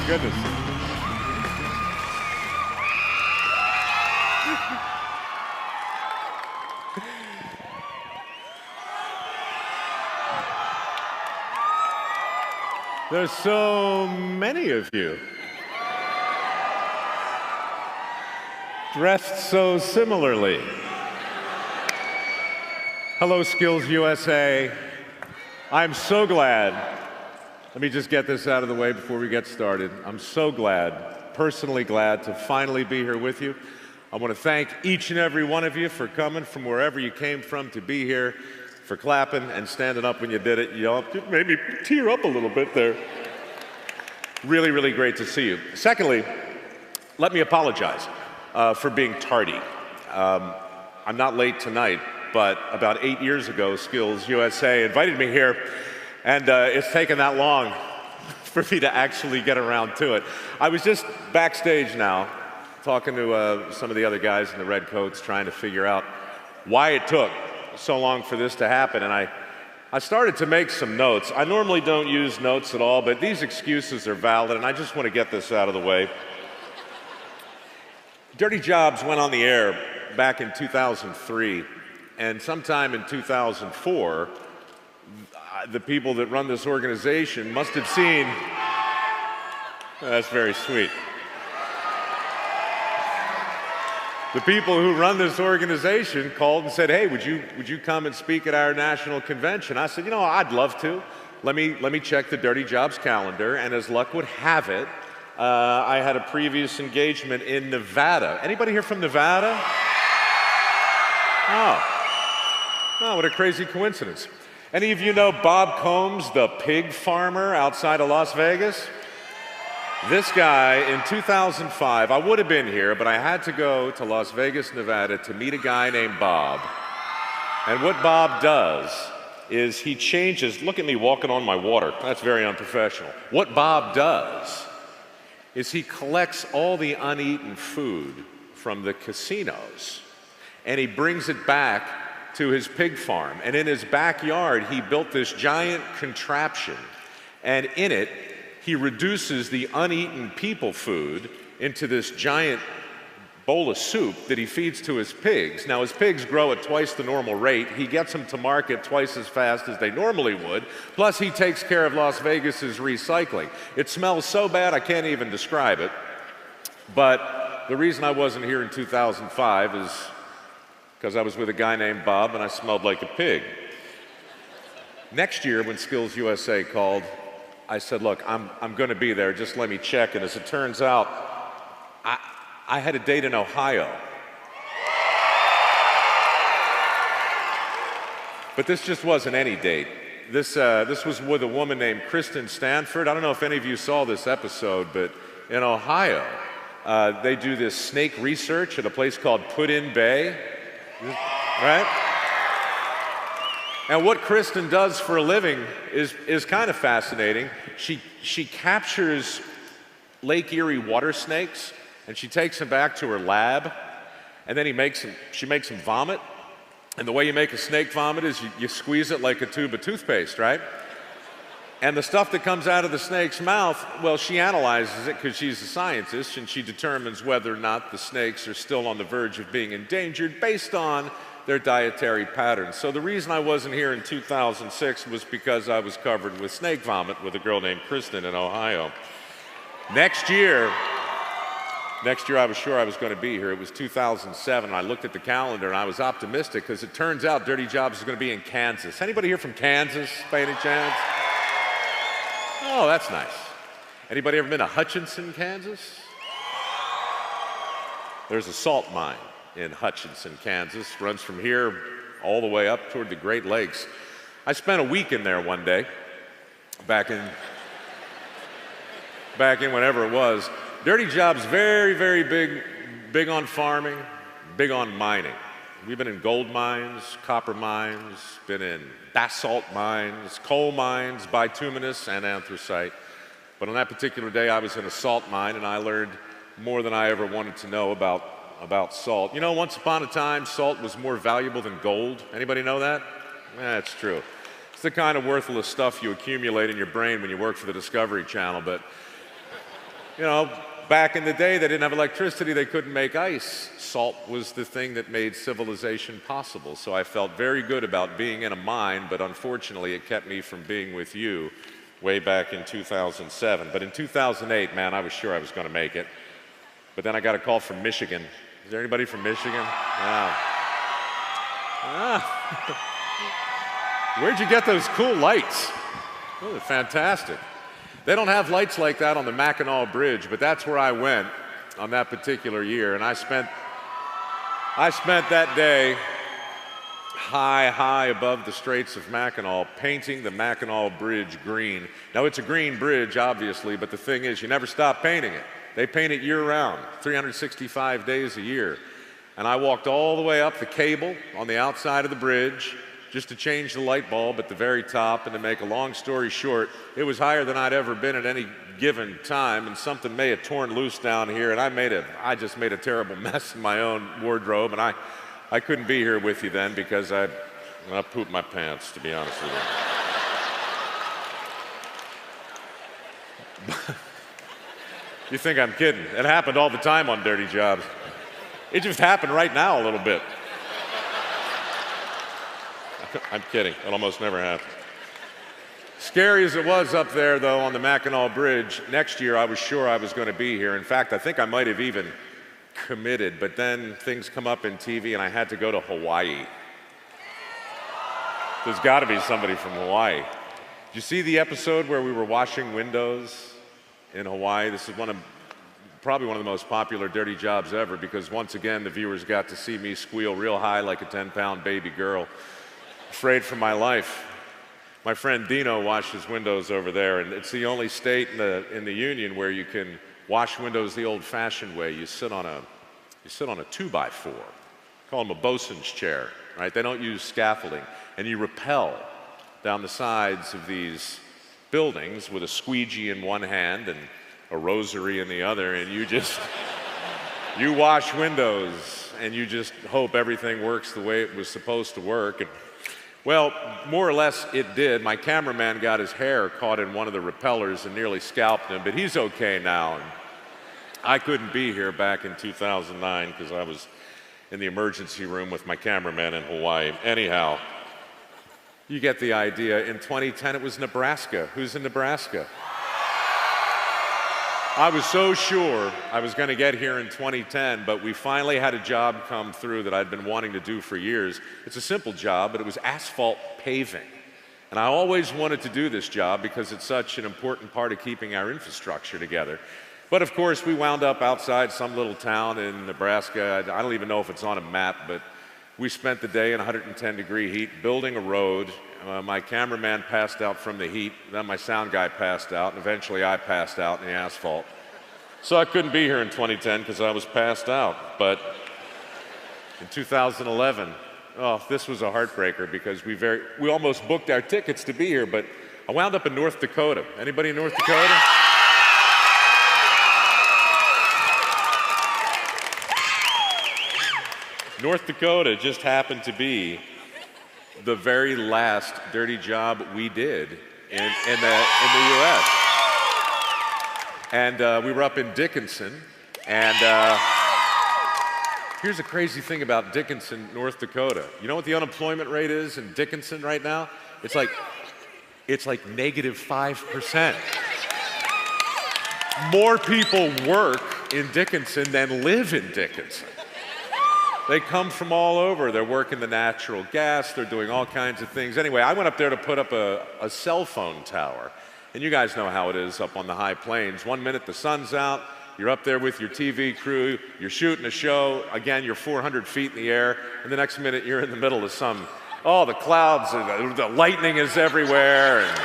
goodness. There's so many of you. Dressed so similarly. Hello, SkillsUSA. I'm so glad. Let me just get this out of the way before we get started. I'm so glad, personally glad, to finally be here with you. I want to thank each and every one of you for coming from wherever you came from to be here, for clapping and standing up when you did it. You all made me tear up a little bit there. Really, really great to see you. Secondly, let me apologize for being tardy. I'm not late tonight, but about 8 years ago, SkillsUSA invited me here, and it's taken that long for me to actually get around to it. I was just backstage now, talking to some of the other guys in the red coats, trying to figure out why it took so long for this to happen, and I started to make some notes. I normally don't use notes at all, but these excuses are valid, and I just want to get this out of the way. Dirty Jobs went on the air back in 2003, and sometime in 2004, the people that run this organization must have seen... That's very sweet. The people who run this organization called and said, hey, would you come and speak at our national convention? I said, you know, I'd love to. Let me check the Dirty Jobs calendar, and as luck would have it, I had a previous engagement in Nevada. Anybody here from Nevada? Oh, what a crazy coincidence. Any of you know Bob Combs, the pig farmer outside of Las Vegas? This guy, in 2005, I would have been here, but I had to go to Las Vegas, Nevada to meet a guy named Bob. And what Bob does is he changes, look at me walking on my water, that's very unprofessional. What Bob does is he collects all the uneaten food from the casinos, and he brings it back to his pig farm. And in his backyard, he built this giant contraption, and in it, he reduces the uneaten people food into this giant bowl of soup that he feeds to his pigs. Now, his pigs grow at twice the normal rate. He gets them to market twice as fast as they normally would. Plus, he takes care of Las Vegas's recycling. It smells so bad, I can't even describe it. But the reason I wasn't here in 2005 is because I was with a guy named Bob and I smelled like a pig. Next year, when SkillsUSA called, I said, look, I'm going to be there, just let me check. And as it turns out, I had a date in Ohio. But this just wasn't any date. This was with a woman named Kristen Stanford. I don't know if any of you saw this episode, but in Ohio, they do this snake research at a place called Put-in Bay, right? And what Kristen does for a living is kind of fascinating. She captures Lake Erie water snakes, and she takes them back to her lab, and then she makes them vomit. And the way you make a snake vomit is you squeeze it like a tube of toothpaste, right? And the stuff that comes out of the snake's mouth, well, she analyzes it because she's a scientist, and she determines whether or not the snakes are still on the verge of being endangered based on their dietary patterns. So the reason I wasn't here in 2006 was because I was covered with snake vomit with a girl named Kristen in Ohio. Next year I was sure I was going to be here. It was 2007. I looked at the calendar and I was optimistic because it turns out Dirty Jobs is going to be in Kansas. Anybody here from Kansas by any chance? Oh, that's nice. Anybody ever been to Hutchinson, Kansas? There's a salt mine in Hutchinson, Kansas. Runs from here all the way up toward the Great Lakes. I spent a week in there one day, back in whenever it was. Dirty Jobs, very, very big on farming, big on mining. We've been in gold mines, copper mines, been in basalt mines, coal mines, bituminous and anthracite. But on that particular day, I was in a salt mine, and I learned more than I ever wanted to know about salt. You know, once upon a time, salt was more valuable than gold. Anybody know that? That's true. It's the kind of worthless stuff you accumulate in your brain when you work for the Discovery Channel, but You know, back in the day, they didn't have electricity, they couldn't make ice. Salt was the thing that made civilization possible. So I felt very good about being in a mine, but unfortunately it kept me from being with you way back in 2007. But in 2008, man, I was sure I was going to make it. But then I got a call from Michigan. Is there anybody from Michigan? Where'd you get those cool lights? Oh, they're fantastic. They don't have lights like that on the Mackinac Bridge, but that's where I went on that particular year. And I spent that day high above the Straits of Mackinac, painting the Mackinac Bridge green. Now, it's a green bridge, obviously, but the thing is, you never stop painting it. They paint it year-round, 365 days a year. And I walked all the way up the cable on the outside of the bridge just to change the light bulb at the very top. And to make a long story short, it was higher than I'd ever been at any given time, and something may have torn loose down here, and I just made a terrible mess in my own wardrobe, and I couldn't be here with you then because I pooped my pants, to be honest with you. You think I'm kidding? It happened all the time on Dirty Jobs. It just happened right now a little bit. I'm kidding. It almost never happens. Scary as it was up there, though, on the Mackinac Bridge, next year I was sure I was going to be here. In fact, I think I might have even committed, but then things come up in TV and I had to go to Hawaii. There's got to be somebody from Hawaii. Did you see the episode where we were washing windows in Hawaii? This is probably one of the most popular Dirty Jobs ever, because once again the viewers got to see me squeal real high like a 10-pound baby girl, afraid for my life. My friend Dino washes windows over there, and it's the only state in the union where you can wash windows the old-fashioned way. You sit on a 2x4, call them a bosun's chair, right? They don't use scaffolding, and you rappel down the sides of these buildings with a squeegee in one hand and a rosary in the other, and you wash windows, and you just hope everything works the way it was supposed to work. And, well, more or less it did. My cameraman got his hair caught in one of the repellers and nearly scalped him, but he's okay now. And I couldn't be here back in 2009 because I was in the emergency room with my cameraman in Hawaii. Anyhow, you get the idea. In 2010, it was Nebraska. Who's in Nebraska? I was so sure I was going to get here in 2010, but we finally had a job come through that I'd been wanting to do for years. It's a simple job, but it was asphalt paving. And I always wanted to do this job because it's such an important part of keeping our infrastructure together. But of course, we wound up outside some little town in Nebraska. I don't even know if it's on a map, but we spent the day in 110-degree heat building a road. My cameraman passed out from the heat, then my sound guy passed out, and eventually I passed out in the asphalt. So I couldn't be here in 2010 because I was passed out. But in 2011, this was a heartbreaker because we almost booked our tickets to be here, but I wound up in North Dakota. Anybody in North Dakota? North Dakota just happened to be the very last dirty job we did in the U.S. And we were up in Dickinson, and here's a crazy thing about Dickinson, North Dakota. You know what the unemployment rate is in Dickinson right now? It's like -5%. More people work in Dickinson than live in Dickinson. They come from all over. They're working the natural gas. They're doing all kinds of things. Anyway, I went up there to put up a cell phone tower. And you guys know how it is up on the high plains. 1 minute the sun's out, you're up there with your TV crew, you're shooting a show. Again, you're 400 feet in the air, and the next minute you're in the middle of the clouds, and the lightning is everywhere. And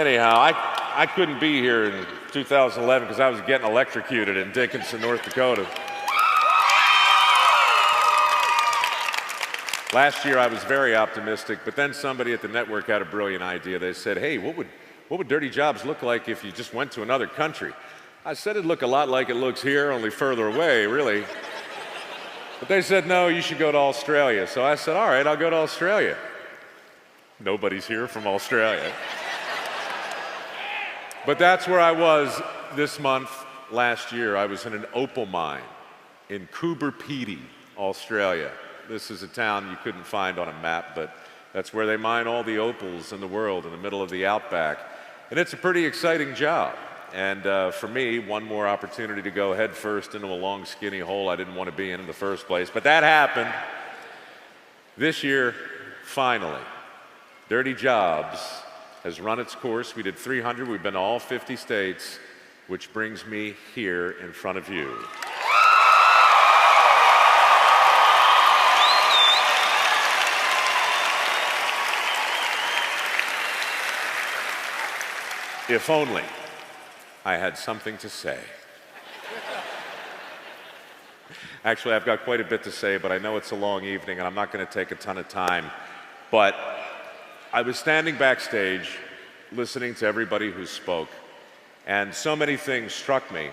anyhow, I couldn't be here in 2011 because I was getting electrocuted in Dickinson, North Dakota. Last year I was very optimistic, but then somebody at the network had a brilliant idea. They said, hey, what would dirty jobs look like if you just went to another country? I said it'd look a lot like it looks here, only further away, really. But they said, no, you should go to Australia. So I said, all right, I'll go to Australia. Nobody's here from Australia. But that's where I was this month last year, I was in an opal mine in Coober Pedy, Australia. This is a town you couldn't find on a map, but that's where they mine all the opals in the world, in the middle of the outback. And it's a pretty exciting job. And for me, one more opportunity to go head first into a long, skinny hole I didn't want to be in the first place. But that happened. This year, finally, Dirty Jobs has run its course. We did 300. We've been to all 50 states, which brings me here in front of you. If only I had something to say. Actually, I've got quite a bit to say, but I know it's a long evening and I'm not going to take a ton of time. But I was standing backstage listening to everybody who spoke, and so many things struck me.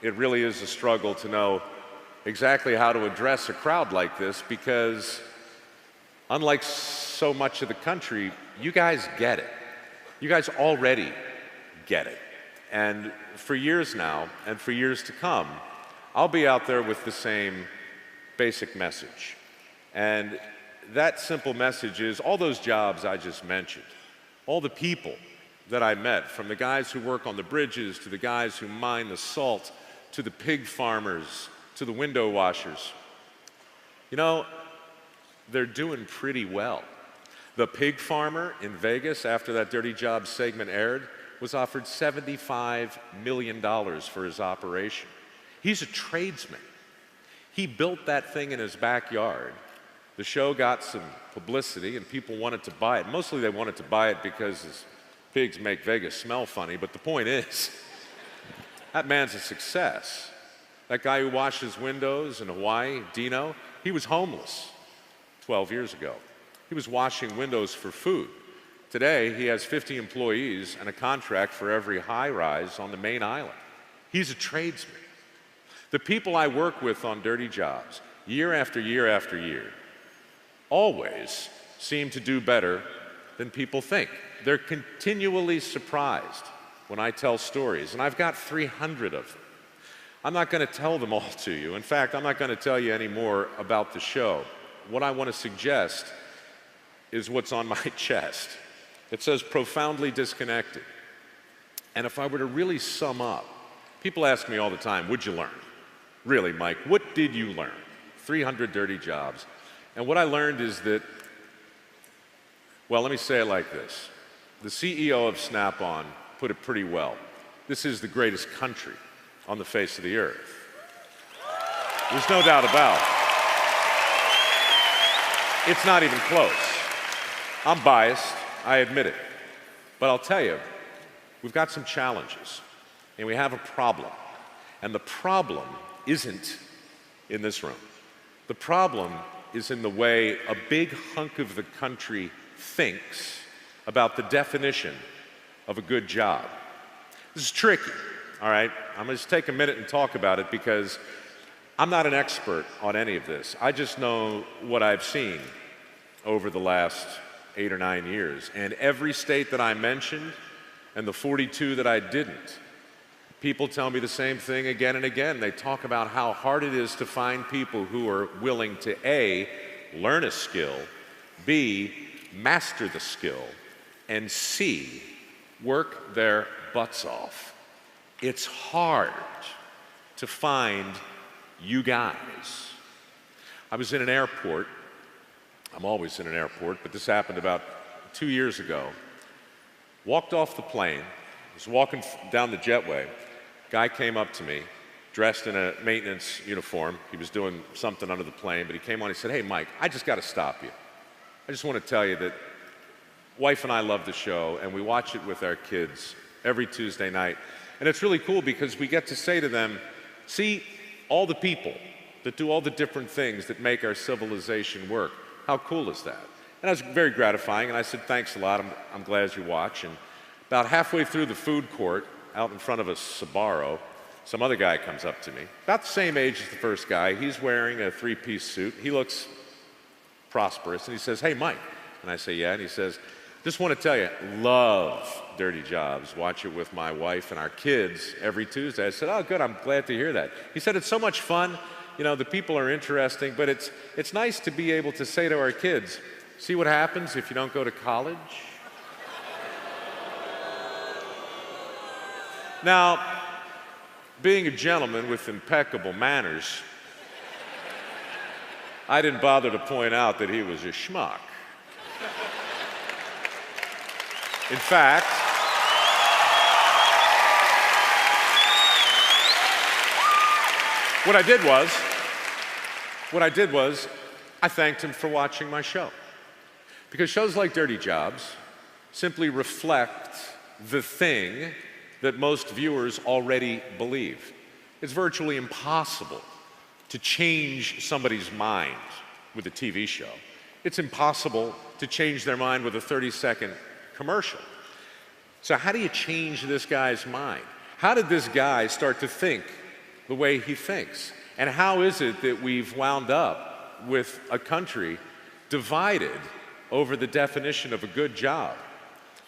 It really is a struggle to know exactly how to address a crowd like this, because unlike so much of the country, you guys get it. You guys already get it. And for years now, and for years to come, I'll be out there with the same basic message. And that simple message is all those jobs I just mentioned, all the people that I met, from the guys who work on the bridges, to the guys who mine the salt, to the pig farmers, to the window washers, you know, they're doing pretty well. The pig farmer in Vegas, after that Dirty Jobs segment aired, was offered $75 million for his operation. He's a tradesman. He built that thing in his backyard. The show got some publicity and people wanted to buy it. Mostly they wanted to buy it because his pigs make Vegas smell funny, but the point is, that man's a success. That guy who washes windows in Hawaii, Dino, he was homeless 12 years ago. He was washing windows for food. Today, he has 50 employees and a contract for every high-rise on the main island. He's a tradesman. The people I work with on Dirty Jobs, year after year after year, always seem to do better than people think. They're continually surprised when I tell stories, and I've got 300 of them. I'm not going to tell them all to you. In fact, I'm not going to tell you any more about the show. What I want to suggest is what's on my chest. It says profoundly disconnected. And if I were to really sum up, people ask me all the time, what'd you learn? Really, Mike, what did you learn? 300 dirty jobs. And what I learned is that, well, let me say it like this. The CEO of Snap-on put it pretty well. This is the greatest country on the face of the earth. There's no doubt about it. It's not even close. I'm biased, I admit it. But I'll tell you, we've got some challenges, and we have a problem. And the problem isn't in this room. The problem is in the way a big hunk of the country thinks about the definition of a good job. This is tricky, all right? I'm gonna just take a minute and talk about it because I'm not an expert on any of this. I just know what I've seen over the last 8 or 9 years. And every state that I mentioned and the 42 that I didn't, people tell me the same thing again and again. They talk about how hard it is to find people who are willing to A, learn a skill, B, master the skill, and C, work their butts off. It's hard to find you guys. I was in an airport. I'm always in an airport, but this happened about 2 years ago. Walked off the plane, was walking down the jetway. Guy came up to me, dressed in a maintenance uniform. He was doing something under the plane, but he came on, he said, "Hey, Mike, I just got to stop you. I just want to tell you that wife and I love the show, and we watch it with our kids every Tuesday night. And it's really cool because we get to say to them, see all the people that do all the different things that make our civilization work. How cool is that?" And that was very gratifying, and I said, "Thanks a lot, I'm glad you watch." And about halfway through the food court, out in front of a Sbarro, some other guy comes up to me, about the same age as the first guy. He's wearing a three-piece suit. He looks prosperous, and he says, "Hey, Mike." And I say, "Yeah." And he says, Just want to tell you, love Dirty Jobs. Watch it with my wife and our kids every Tuesday. I said, oh, good, I'm glad to hear that. He said, it's so much fun. You know, the people are interesting, but it's nice to be able to say to our kids, see what happens if you don't go to college? Now, being a gentleman with impeccable manners, I didn't bother to point out that he was a schmuck. In fact, what I did was, I thanked him for watching my show. Because shows like Dirty Jobs simply reflect the thing that most viewers already believe. It's virtually impossible to change somebody's mind with a TV show. It's impossible to change their mind with a 30-second commercial. So how do you change this guy's mind? How did this guy start to think the way he thinks? And how is it that we've wound up with a country divided over the definition of a good job?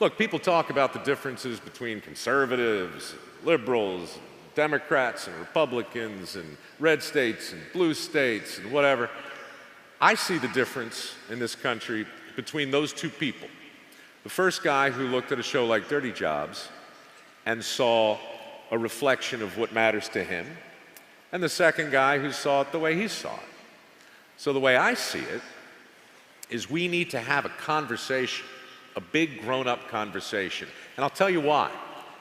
Look, people talk about the differences between conservatives, liberals, Democrats and Republicans and red states and blue states and whatever. I see the difference in this country between those two people. The first guy who looked at a show like Dirty Jobs and saw a reflection of what matters to him, and the second guy who saw it the way he saw it. So the way I see it is we need to have a conversation, a big grown-up conversation. And I'll tell you why.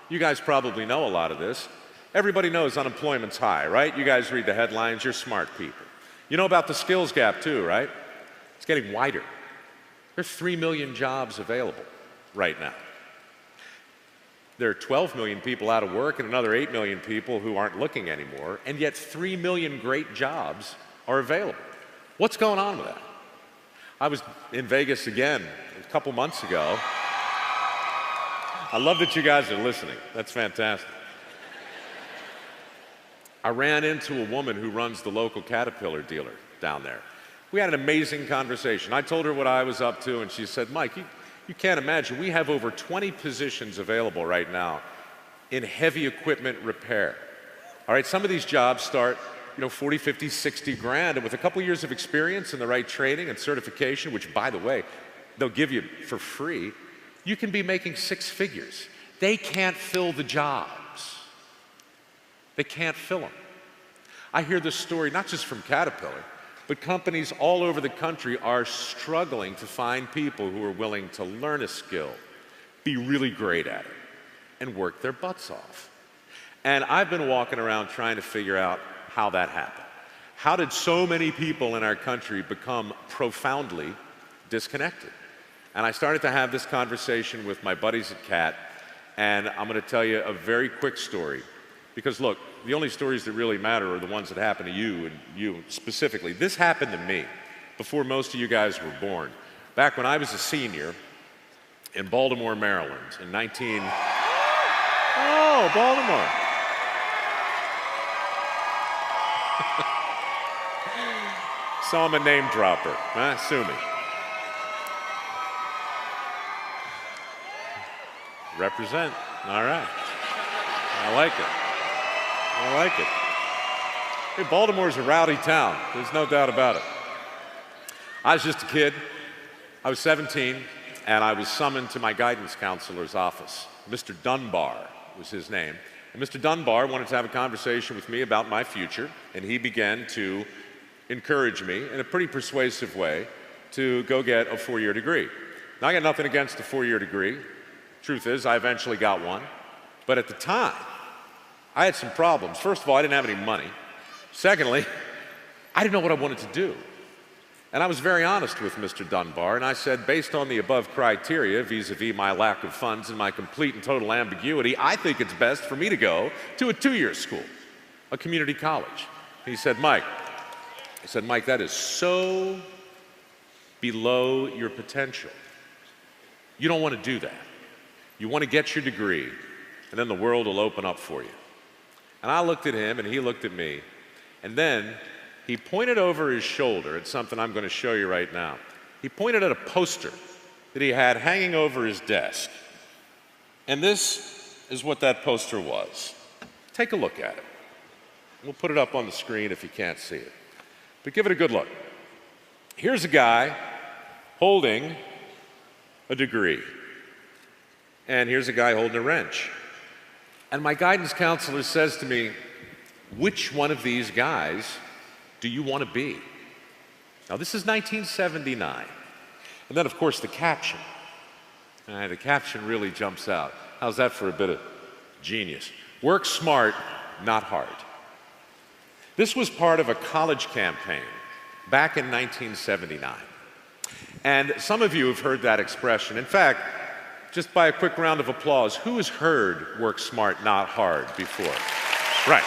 You guys probably know a lot of this. Everybody knows unemployment's high, right? You guys read the headlines, you're smart people. You know about the skills gap too, right? It's getting wider. There are 3 million jobs available right now. There are 12 million people out of work and another 8 million people who aren't looking anymore, and yet 3 million great jobs are available. What's going on with that? I was in Vegas again a couple months ago. I love that you guys are listening. That's fantastic. I ran into a woman who runs the local Caterpillar dealer down there. We had an amazing conversation. I told her what I was up to, and she said, Mike, you can't imagine. We have over 20 positions available right now in heavy equipment repair. All right, some of these jobs start, 40, 50, 60 grand, and with a couple years of experience and the right training and certification, which, by the way, they'll give you for free, you can be making 6 figures. They can't fill the jobs. They can't fill them. I hear this story not just from Caterpillar, but companies all over the country are struggling to find people who are willing to learn a skill, be really great at it, and work their butts off. And I've been walking around trying to figure out how that happened. How did so many people in our country become profoundly disconnected? And I started to have this conversation with my buddies at CAT, and I'm going to tell you a very quick story. Because look, the only stories that really matter are the ones that happen to you, and you specifically. This happened to me before most of you guys were born. Back when I was a senior in Baltimore, Maryland, in Oh, Baltimore. So I'm a name dropper, huh? Sue me. Represent, all right. I like it. I like it. Hey, Baltimore's a rowdy town. There's no doubt about it. I was just a kid. I was 17, and I was summoned to my guidance counselor's office. Mr. Dunbar was his name. And Mr. Dunbar wanted to have a conversation with me about my future, and he began to encourage me in a pretty persuasive way to go get a 4-year degree. Now, I got nothing against a 4-year degree. Truth is, I eventually got one. But at the time, I had some problems. First of all, I didn't have any money. Secondly, I didn't know what I wanted to do. And I was very honest with Mr. Dunbar, and I said, based on the above criteria, vis-a-vis my lack of funds and my complete and total ambiguity, I think it's best for me to go to a 2-year school, a community college. And he said, Mike, that is so below your potential. You don't want to do that. You want to get your degree, and then the world will open up for you. And I looked at him, and he looked at me, and then he pointed over his shoulder at something I'm going to show you right now. He pointed at a poster that he had hanging over his desk. And this is what that poster was. Take a look at it. We'll put it up on the screen if you can't see it. But give it a good look. Here's a guy holding a degree. And here's a guy holding a wrench. And my guidance counselor says to me, which one of these guys do you want to be? Now, this is 1979. And then, of course, the caption. The caption really jumps out. How's that for a bit of genius? Work smart, not hard. This was part of a college campaign back in 1979. And some of you have heard that expression. In fact, just by a quick round of applause, who has heard work smart, not hard before? Right.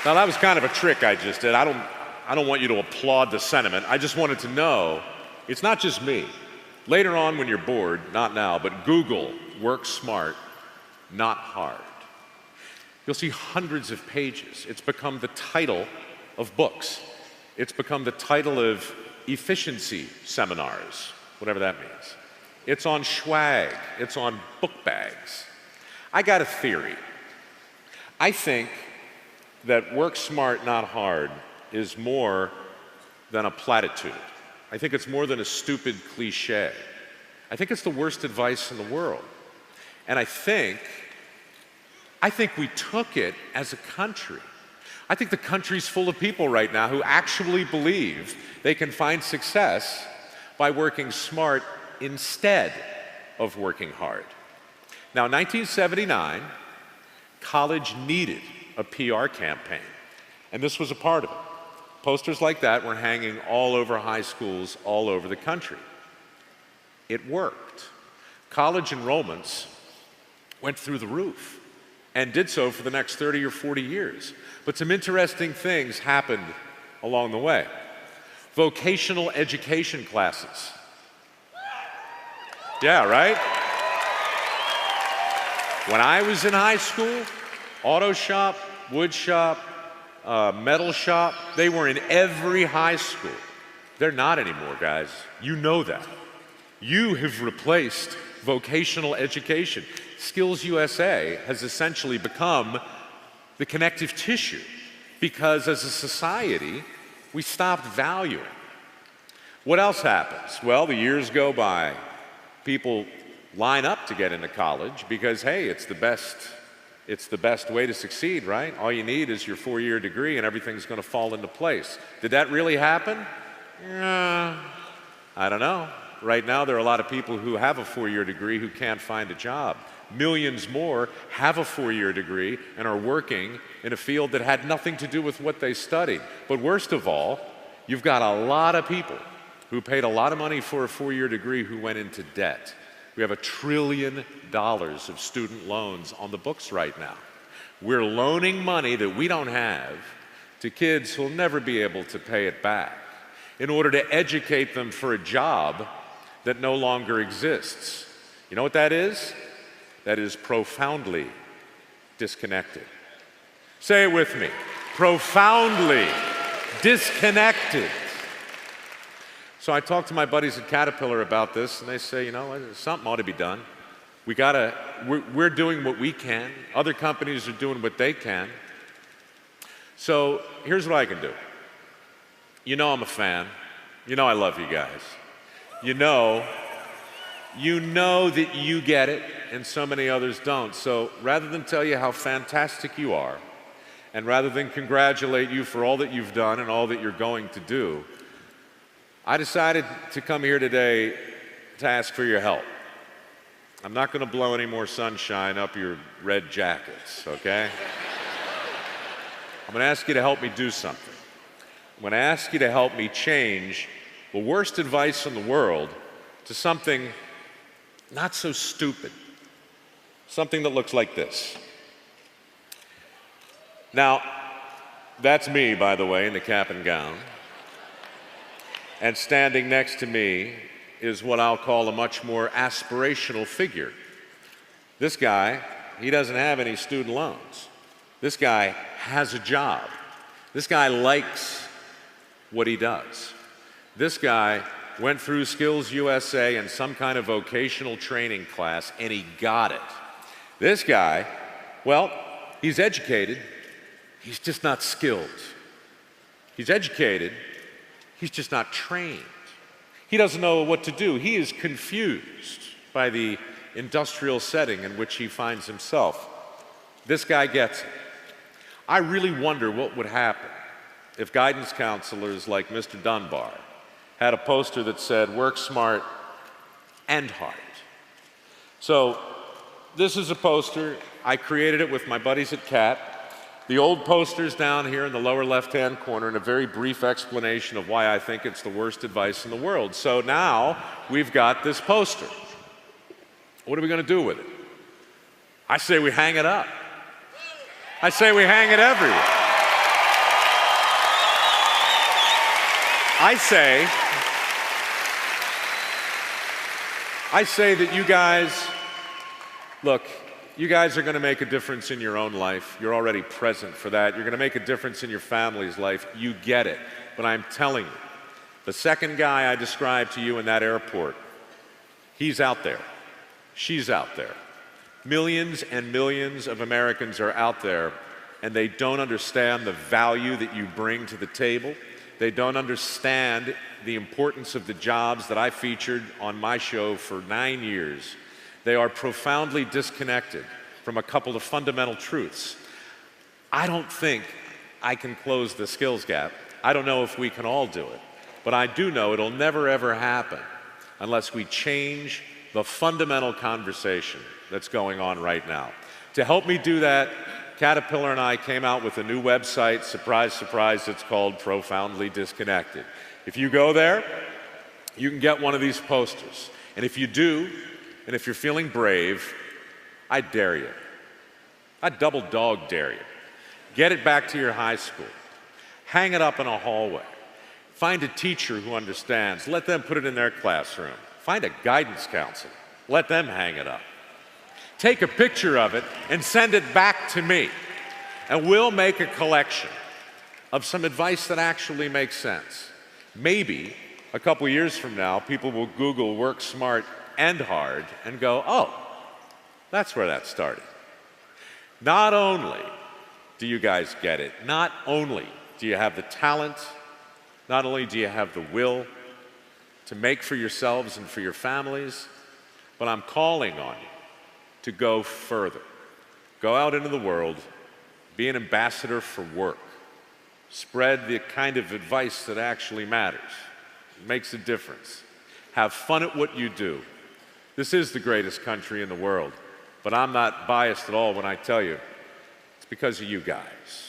Now, that was kind of a trick I just did. I don't want you to applaud the sentiment. I just wanted to know it's not just me. Later on when you're bored, not now, but Google work smart, not hard. You'll see hundreds of pages. It's become the title of books. It's become the title of efficiency seminars, whatever that means. It's on swag. It's on book bags. I got a theory. I think that work smart, not hard is more than a platitude. I think it's more than a stupid cliche. I think it's the worst advice in the world. And I think we took it as a country. I think the country's full of people right now who actually believe they can find success by working smart instead of working hard. Now, in 1979, college needed a PR campaign, and this was a part of it. Posters like that were hanging all over high schools all over the country. It worked. College enrollments went through the roof and did so for the next 30 or 40 years. But some interesting things happened along the way. Vocational education classes. Yeah, right? When I was in high school, auto shop, wood shop, metal shop, they were in every high school. They're not anymore, guys. You know that. You have replaced vocational education. SkillsUSA has essentially become the connective tissue because as a society, we stopped valuing. What else happens? Well, the years go by. People line up to get into college because, hey, it's the best way to succeed, right? All you need is your 4-year degree and everything's going to fall into place. Did that really happen? I don't know. Right now, there are a lot of people who have a 4-year degree who can't find a job. Millions more have a 4-year degree and are working in a field that had nothing to do with what they studied. But worst of all, you've got a lot of people who paid a lot of money for a 4-year degree who went into debt. We have $1 trillion of student loans on the books right now. We're loaning money that we don't have to kids who'll never be able to pay it back in order to educate them for a job that no longer exists. You know what that is? That is profoundly disconnected. Say it with me. Profoundly disconnected. So I talked to my buddies at Caterpillar about this, and they say, you know, something ought to be done. We're doing what we can. Other companies are doing what they can. So here's what I can do. You know I'm a fan. You know I love you guys. You know that you get it and so many others don't. So rather than tell you how fantastic you are, and rather than congratulate you for all that you've done and all that you're going to do, I decided to come here today to ask for your help. I'm not going to blow any more sunshine up your red jackets, okay? I'm going to ask you to help me do something. I'm going to ask you to help me change the worst advice in the world to something not so stupid, something that looks like this. Now, that's me, by the way, in the cap and gown. And standing next to me is what I'll call a much more aspirational figure. This guy, he doesn't have any student loans. This guy has a job. This guy likes what he does. This guy went through SkillsUSA and some kind of vocational training class, and he got it. This guy, well, he's educated, he's just not skilled. He's educated, he's just not trained. He doesn't know what to do. He is confused by the industrial setting in which he finds himself. This guy gets it. I really wonder what would happen if guidance counselors like Mr. Dunbar had a poster that said, work smart and hard. So this is a poster. I created it with my buddies at CAT. The old poster's down here in the lower left-hand corner and a very brief explanation of why I think it's the worst advice in the world. So now we've got this poster. What are we going to do with it? I say we hang it up. I say we hang it everywhere. I say that you guys, look, you guys are going to make a difference in your own life. You're already present for that. You're going to make a difference in your family's life. You get it. But I'm telling you, the second guy I described to you in that airport, he's out there. She's out there. Millions and millions of Americans are out there, and they don't understand the value that you bring to the table. They don't understand the importance of the jobs that I featured on my show for 9 years. They are profoundly disconnected from a couple of fundamental truths. I don't think I can close the skills gap. I don't know if we can all do it. But I do know it'll never, ever happen unless we change the fundamental conversation that's going on right now. To help me do that, Caterpillar and I came out with a new website. Surprise, surprise, it's called Profoundly Disconnected. If you go there, you can get one of these posters. And if you do, and if you're feeling brave, I dare you. I double dog dare you. Get it back to your high school. Hang it up in a hallway. Find a teacher who understands. Let them put it in their classroom. Find a guidance counselor. Let them hang it up. Take a picture of it and send it back to me. And we'll make a collection of some advice that actually makes sense. Maybe a couple years from now, people will Google work smart and hard and go, oh, that's where that started. Not only do you guys get it, not only do you have the talent, not only do you have the will to make for yourselves and for your families, but I'm calling on you to go further. Go out into the world, be an ambassador for work. Spread the kind of advice that actually matters. It makes a difference. Have fun at what you do. This is the greatest country in the world, but I'm not biased at all when I tell you it's because of you guys.